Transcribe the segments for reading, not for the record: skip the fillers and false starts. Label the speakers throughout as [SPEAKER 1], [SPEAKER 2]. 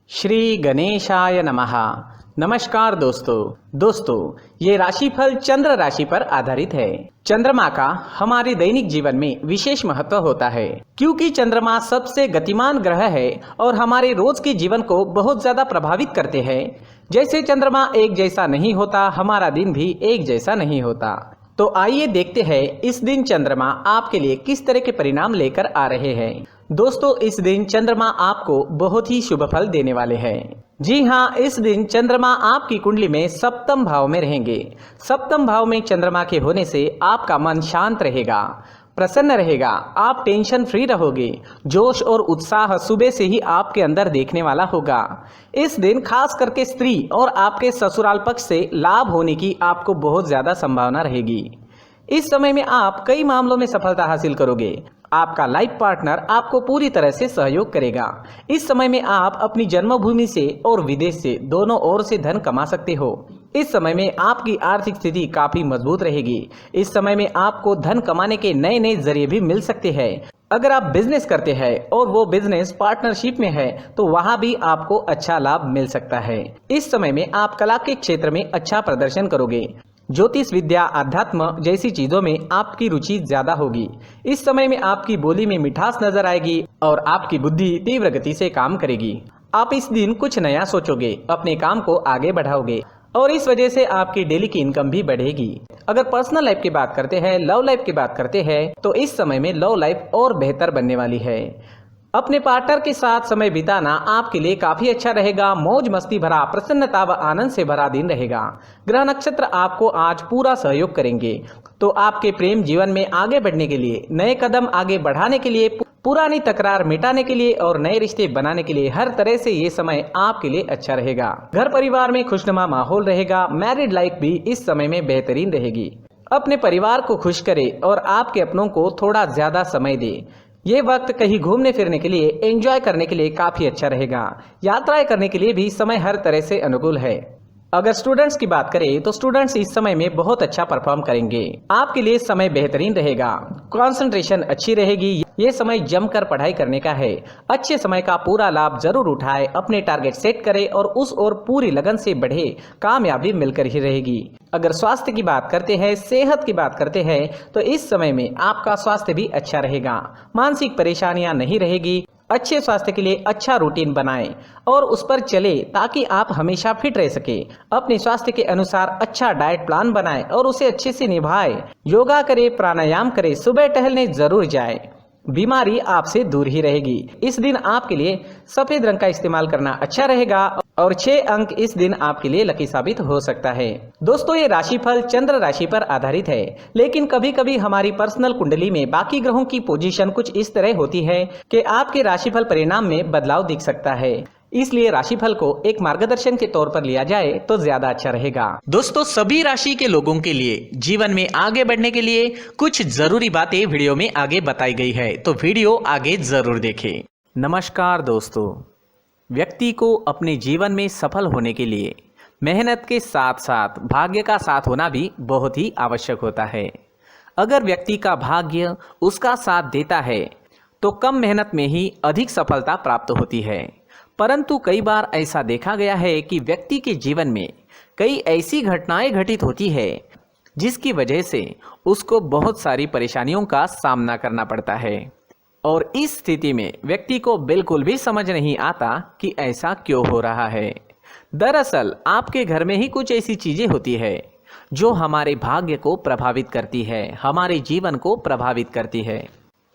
[SPEAKER 1] श्री गणेशाय नमः। नमस्कार दोस्तों ये राशिफल चंद्र राशि पर आधारित है। चंद्रमा का हमारे दैनिक जीवन में विशेष महत्व होता है क्योंकि चंद्रमा सबसे गतिमान ग्रह है और हमारे रोज के जीवन को बहुत ज्यादा प्रभावित करते हैं। जैसे चंद्रमा एक जैसा नहीं होता, हमारा दिन भी एक जैसा नहीं होता। तो आइए देखते हैं इस दिन चंद्रमा आपके लिए किस तरह के परिणाम लेकर आ रहे हैं। दोस्तों, इस दिन चंद्रमा आपको बहुत ही शुभ फल देने वाले हैं। जी हाँ, इस दिन चंद्रमा आपकी कुंडली में सप्तम भाव में रहेंगे। सप्तम भाव में चंद्रमा के होने से आपका मन शांत रहेगा, प्रसन्न रहेगा, आप टेंशन फ्री रहोगे। जोश और उत्साह सुबह से ही आपके अंदर देखने वाला होगा। इस दिन खास करके स्त्री और आपके ससुराल पक्ष से लाभ होने की आपको बहुत ज्यादा संभावना रहेगी। इस समय में आप कई मामलों में सफलता हासिल करोगे। आपका लाइफ पार्टनर आपको पूरी तरह से सहयोग करेगा। इस समय में आप अपनी जन्मभूमि से और विदेश से दोनों ओर से धन कमा सकते हो। इस समय में आपकी आर्थिक स्थिति काफी मजबूत रहेगी। इस समय में आपको धन कमाने के नए नए जरिए भी मिल सकते हैं। अगर आप बिजनेस करते हैं और वो बिजनेस पार्टनरशिप में है तो वहां भी आपको अच्छा लाभ मिल सकता है। इस समय में आप कला के क्षेत्र में अच्छा प्रदर्शन करोगे। ज्योतिष विद्या, अध्यात्म जैसी चीजों में आपकी रुचि ज्यादा होगी। इस समय में आपकी बोली में मिठास नजर आएगी और आपकी बुद्धि तीव्र गति से काम करेगी। आप इस दिन कुछ नया सोचोगे, अपने काम को आगे बढ़ाओगे और इस वजह से आपकी डेली की इनकम भी बढ़ेगी। अगर पर्सनल लाइफ की बात करते हैं, लव लाइफ की बात करते हैं तो इस समय में लव लाइफ और बेहतर बनने वाली है। अपने पार्टनर के साथ समय बिताना आपके लिए काफी अच्छा रहेगा। मौज मस्ती भरा, प्रसन्नता व आनंद से भरा दिन रहेगा। ग्रह नक्षत्र आपको आज पूरा सहयोग करेंगे। तो आपके प्रेम जीवन में आगे बढ़ने के लिए, नए कदम आगे बढ़ाने के लिए, पुरानी तकरार मिटाने के लिए और नए रिश्ते बनाने के लिए हर तरह से ये समय आपके लिए अच्छा रहेगा। घर परिवार में खुशनुमा माहौल रहेगा। मैरिड लाइफ भी इस समय में बेहतरीन रहेगी। अपने परिवार को खुश करे और आपके अपनों को थोड़ा ज्यादा समय दे। ये वक्त कहीं घूमने फिरने के लिए, एंजॉय करने के लिए काफी अच्छा रहेगा। यात्राएं करने के लिए भी समय हर तरह से अनुकूल है। अगर स्टूडेंट्स की बात करें तो स्टूडेंट्स इस समय में बहुत अच्छा परफॉर्म करेंगे। आपके लिए समय बेहतरीन रहेगा, कंसंट्रेशन अच्छी रहेगी। ये समय जमकर पढ़ाई करने का है। अच्छे समय का पूरा लाभ जरूर उठाए, अपने टारगेट सेट करे और उस ओर पूरी लगन से बढ़े। कामयाबी मिलकर ही रहेगी। अगर स्वास्थ्य की बात करते हैं, सेहत की बात करते हैं तो इस समय में आपका स्वास्थ्य भी अच्छा रहेगा। मानसिक परेशानियां नहीं रहेगी। अच्छे स्वास्थ्य के लिए अच्छा रूटीन बनाएं और उस पर चले ताकि आप हमेशा फिट रह सके। अपने स्वास्थ्य के अनुसार अच्छा डाइट प्लान बनाएं और उसे अच्छे से निभाएं। योगा करें, प्राणायाम करें, सुबह टहलने जरूर जाएं। बीमारी आपसे दूर ही रहेगी। इस दिन आपके लिए सफेद रंग का इस्तेमाल करना अच्छा रहेगा और 6 अंक इस दिन आपके लिए लकी साबित हो सकता है। दोस्तों, ये राशिफल चंद्र राशि पर आधारित है, लेकिन कभी कभी हमारी पर्सनल कुंडली में बाकी ग्रहों की पोजीशन कुछ इस तरह होती है कि आपके राशिफल परिणाम में बदलाव दिख सकता है। इसलिए राशिफल को एक मार्गदर्शन के तौर पर लिया जाए तो ज्यादा अच्छा रहेगा। दोस्तों, सभी राशि के लोगों के लिए जीवन में आगे बढ़ने के लिए कुछ जरूरी बातें वीडियो में आगे बताई गई है, तो वीडियो आगे जरूर देखें। नमस्कार दोस्तों, व्यक्ति को अपने जीवन में सफल होने के लिए मेहनत के साथ साथ भाग्य का साथ होना भी बहुत ही आवश्यक होता है। अगर व्यक्ति का भाग्य उसका साथ देता है तो कम मेहनत में ही अधिक सफलता प्राप्त होती है। परंतु कई बार ऐसा देखा गया है कि व्यक्ति के जीवन में कई ऐसी घटनाएं घटित होती है जिसकी वजह से उसको बहुत सारी परेशानियों का सामना करना पड़ता है और इस स्थिति में व्यक्ति को बिल्कुल भी समझ नहीं आता कि ऐसा क्यों हो रहा है। दरअसल आपके घर में ही कुछ ऐसी चीजें होती है जो हमारे भाग्य को प्रभावित करती है, हमारे जीवन को प्रभावित करती है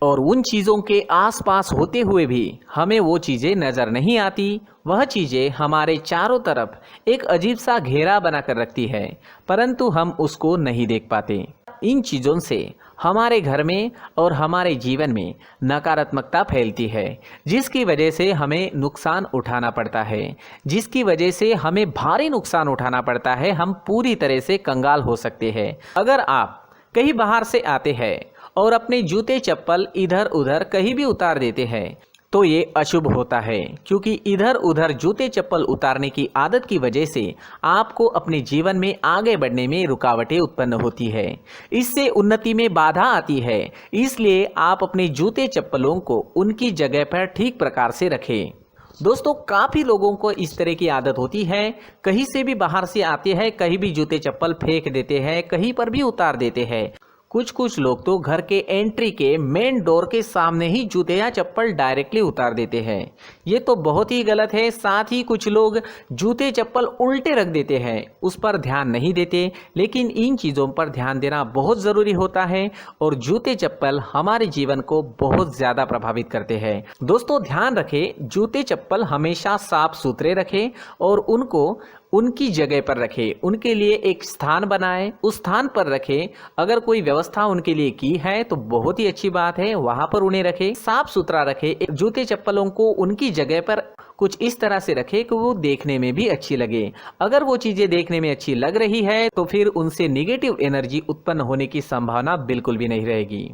[SPEAKER 1] और उन चीज़ों के आसपास होते हुए भी हमें वो चीज़ें नज़र नहीं आती। वह चीज़ें हमारे चारों तरफ एक अजीब सा घेरा बनाकर रखती है, परंतु हम उसको नहीं देख पाते। इन चीज़ों से हमारे घर में और हमारे जीवन में नकारात्मकता फैलती है, जिसकी वजह से हमें नुकसान उठाना पड़ता है, जिसकी वजह से हमें भारी नुकसान उठाना पड़ता है। हम पूरी तरह से कंगाल हो सकते हैं। अगर आप कहीं बाहर से आते हैं और अपने जूते चप्पल इधर उधर कहीं भी उतार देते हैं तो ये अशुभ होता है, क्योंकि इधर उधर जूते चप्पल उतारने की आदत की वजह से आपको अपने जीवन में आगे बढ़ने में रुकावटें उत्पन्न होती है। इससे उन्नति में बाधा आती है। इसलिए आप अपने जूते चप्पलों को उनकी जगह पर ठीक प्रकार से रखें। दोस्तों काफी लोगों को इस तरह की आदत होती है, कहीं से भी बाहर से आते हैं, कहीं भी जूते चप्पल फेंक देते हैं, कहीं पर भी उतार देते हैं। कुछ लोग तो घर के एंट्री के मेन डोर के सामने ही जूते या चप्पल डायरेक्टली उतार देते हैं। ये तो बहुत ही गलत है। साथ ही कुछ लोग जूते चप्पल उल्टे रख देते हैं, उस पर ध्यान नहीं देते। लेकिन इन चीज़ों पर ध्यान देना बहुत ज़रूरी होता है और जूते चप्पल हमारे जीवन को बहुत ज़्यादा प्रभावित करते हैं। दोस्तों ध्यान रखें, जूते चप्पल हमेशा साफ सुथरे रखें और उनको उनकी जगह पर रखें। उनके लिए एक स्थान बनाएं, उस स्थान पर रखें। अगर कोई व्यवस्था उनके लिए की है तो बहुत ही अच्छी बात है, वहां पर उन्हें रखें। साफ सुथरा रखें। जूते चप्पलों को उनकी जगह पर कुछ इस तरह से रखें कि वो देखने में भी अच्छी लगे। अगर वो चीजें देखने में अच्छी लग रही है तो फिर उनसे निगेटिव एनर्जी उत्पन्न होने की संभावना बिल्कुल भी नहीं रहेगी।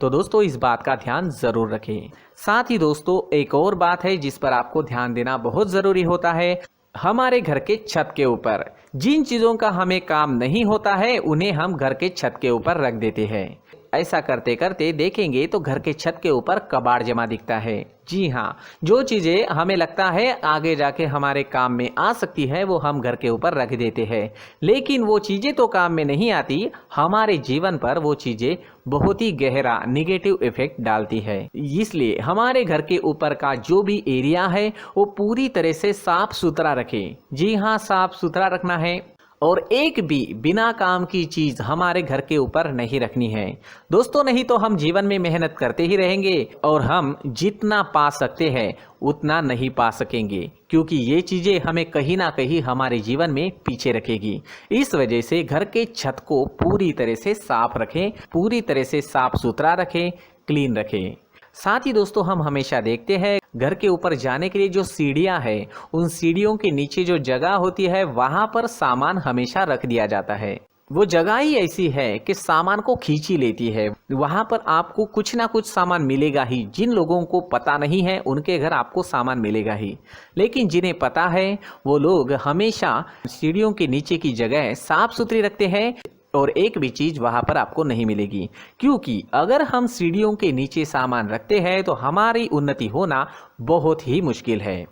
[SPEAKER 1] तो दोस्तों इस बात का ध्यान जरूर रखें। साथ ही दोस्तों एक और बात है जिस पर आपको ध्यान देना बहुत जरूरी होता है। हमारे घर के छत के ऊपर जिन चीज़ों का हमें काम नहीं होता है उन्हें हम घर के छत के ऊपर रख देते हैं। ऐसा करते करते देखेंगे तो घर के छत के ऊपर कबाड़ जमा दिखता है। जी हाँ, जो चीज़ें हमें लगता है आगे जाके हमारे काम में आ सकती है वो हम घर के ऊपर रख देते हैं, लेकिन वो चीज़ें तो काम में नहीं आती, हमारे जीवन पर वो चीज़ें बहुत ही गहरा निगेटिव इफेक्ट डालती है। इसलिए हमारे घर के ऊपर का जो भी एरिया है वो पूरी तरह से साफ सुथरा रखें। जी हाँ, साफ सुथरा रखना है और एक भी बिना काम की चीज हमारे घर के ऊपर नहीं रखनी है। दोस्तों नहीं तो हम जीवन में मेहनत करते ही रहेंगे और हम जितना पा सकते हैं उतना नहीं पा सकेंगे, क्योंकि ये चीजें हमें कहीं ना कहीं हमारे जीवन में पीछे रखेगी। इस वजह से घर के छत को पूरी तरह से साफ रखें, पूरी तरह से साफ सुथरा रखें, क्लीन रखें। साथ ही दोस्तों हम हमेशा देखते हैं घर के ऊपर जाने के लिए जो सीढ़ियां हैं, उन सीढ़ियों के नीचे जो जगह होती है वहां पर सामान हमेशा रख दिया जाता है। वो जगह ही ऐसी है कि सामान को खींच ही लेती है। वहां पर आपको कुछ ना कुछ सामान मिलेगा ही। जिन लोगों को पता नहीं है उनके घर आपको सामान मिलेगा ही, लेकिन जिन्हें पता है वो लोग हमेशा सीढ़ियों के नीचे की जगह साफ सुथरी रखते हैं और एक भी चीज वहां पर आपको नहीं मिलेगी। क्योंकि अगर हम सीढ़ियों के नीचे सामान रखते हैं तो हमारी उन्नति होना बहुत ही मुश्किल है।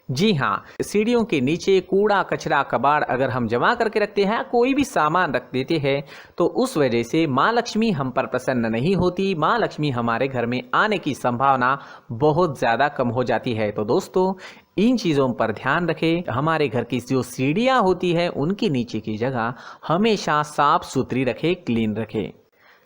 [SPEAKER 1] जी हाँ, सीढ़ियों के नीचे कूड़ा कचरा कबाड़ अगर हम जमा करके रखते हैं, कोई भी सामान रख देते हैं, तो उस वजह से माँ लक्ष्मी हम पर प्रसन्न नहीं होती। माँ लक्ष्मी हमारे घर में आने की संभावना बहुत ज़्यादा कम हो जाती है। तो दोस्तों इन चीज़ों पर ध्यान रखें। हमारे घर की जो सीढ़ियाँ होती है उनकी नीचे की जगह हमेशा साफ सुथरी रखें, क्लीन रखें।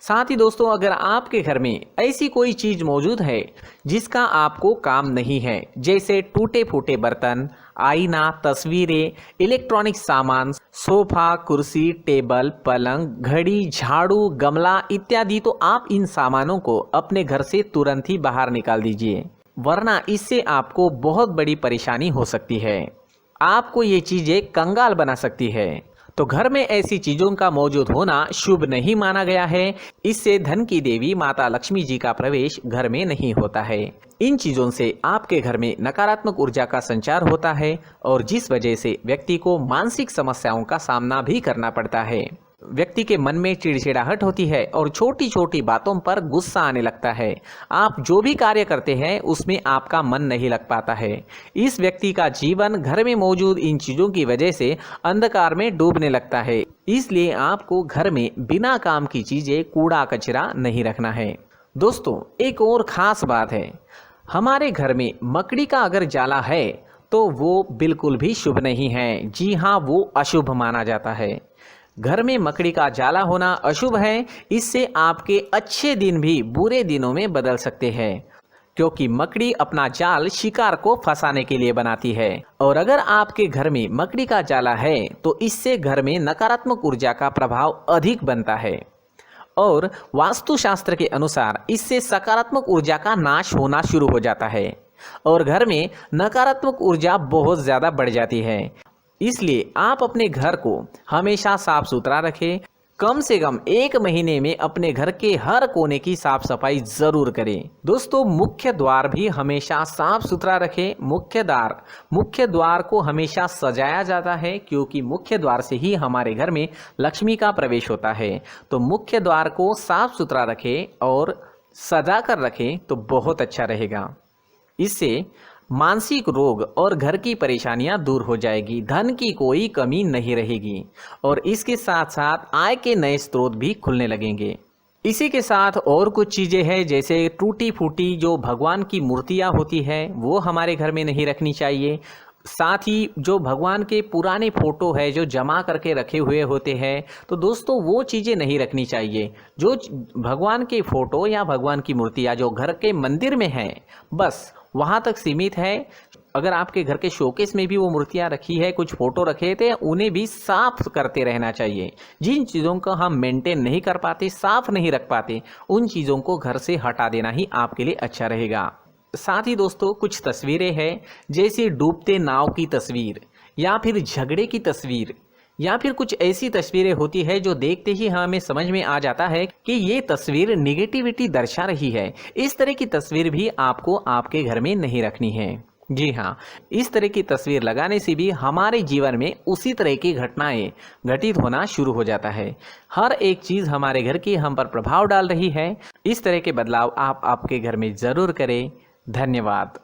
[SPEAKER 1] साथ ही दोस्तों अगर आपके घर में ऐसी कोई चीज मौजूद है जिसका आपको काम नहीं है, जैसे टूटे फूटे बर्तन, आईना, तस्वीरें, इलेक्ट्रॉनिक सामान, सोफा, कुर्सी, टेबल, पलंग, घड़ी, झाड़ू, गमला इत्यादि, तो आप इन सामानों को अपने घर से तुरंत ही बाहर निकाल दीजिए, वरना इससे आपको बहुत बड़ी परेशानी हो सकती है। आपको ये चीजें कंगाल बना सकती है। तो घर में ऐसी चीजों का मौजूद होना शुभ नहीं माना गया है। इससे धन की देवी माता लक्ष्मी जी का प्रवेश घर में नहीं होता है। इन चीजों से आपके घर में नकारात्मक ऊर्जा का संचार होता है और जिस वजह से व्यक्ति को मानसिक समस्याओं का सामना भी करना पड़ता है। व्यक्ति के मन में चिड़चिड़ाहट होती है और छोटी छोटी बातों पर गुस्सा आने लगता है। आप जो भी कार्य करते हैं उसमें आपका मन नहीं लग पाता है। इस व्यक्ति का जीवन घर में मौजूद इन चीज़ों की वजह से अंधकार में डूबने लगता है। इसलिए आपको घर में बिना काम की चीज़ें, कूड़ा कचरा नहीं रखना है। दोस्तों एक और ख़ास बात है, हमारे घर में मकड़ी का अगर जाला है तो वो बिल्कुल भी शुभ नहीं है। जी हाँ, वो अशुभ माना जाता है। घर में मकड़ी का जाला होना अशुभ है। इससे आपके अच्छे दिन भी बुरे दिनों में बदल सकते हैं, क्योंकि मकड़ी अपना जाल शिकार को फंसाने के लिए बनाती है। और अगर आपके घर में मकड़ी का जाला है तो इससे घर में नकारात्मक ऊर्जा का प्रभाव अधिक बनता है और वास्तुशास्त्र के अनुसार इससे सकारात्मक ऊर्जा का नाश होना शुरू हो जाता है और घर में नकारात्मक ऊर्जा बहुत ज़्यादा बढ़ जाती है। इसलिए आप अपने घर को हमेशा साफ सुथरा रखें। कम से कम 1 महीने में अपने घर के हर कोने की साफ सफाई जरूर करें। दोस्तों मुख्य द्वार भी हमेशा साफ सुथरा रखें। मुख्य द्वार को हमेशा सजाया जाता है, क्योंकि मुख्य द्वार से ही हमारे घर में लक्ष्मी का प्रवेश होता है। तो मुख्य द्वार को साफ सुथरा रखें और सजा कर रखें तो बहुत अच्छा रहेगा। इससे मानसिक रोग और घर की परेशानियां दूर हो जाएगी, धन की कोई कमी नहीं रहेगी और इसके साथ साथ आय के नए स्रोत भी खुलने लगेंगे। इसी के साथ और कुछ चीज़ें हैं, जैसे टूटी फूटी जो भगवान की मूर्तियां होती है वो हमारे घर में नहीं रखनी चाहिए। साथ ही जो भगवान के पुराने फोटो है जो जमा करके रखे हुए होते हैं, तो दोस्तों वो चीज़ें नहीं रखनी चाहिए। जो भगवान के फोटो या भगवान की मूर्तियाँ जो घर के मंदिर में हैं, बस वहाँ तक सीमित है। अगर आपके घर के शोकेस में भी वो मूर्तियाँ रखी है, कुछ फोटो रखे थे, उन्हें भी साफ करते रहना चाहिए। जिन चीज़ों को हम मेंटेन नहीं कर पाते, साफ नहीं रख पाते, उन चीज़ों को घर से हटा देना ही आपके लिए अच्छा रहेगा। साथ ही दोस्तों कुछ तस्वीरें हैं, जैसे डूबते नाव की तस्वीर या फिर झगड़े की तस्वीर या फिर कुछ ऐसी तस्वीरें होती है जो देखते ही हमें समझ में आ जाता है कि ये तस्वीर निगेटिविटी दर्शा रही है। इस तरह की तस्वीर भी आपको आपके घर में नहीं रखनी है। जी हाँ, इस तरह की तस्वीर लगाने से भी हमारे जीवन में उसी तरह की घटनाएं घटित होना शुरू हो जाता है। हर एक चीज़ हमारे घर की हम पर प्रभाव डाल रही है। इस तरह के बदलाव आप आपके घर में ज़रूर करें। धन्यवाद।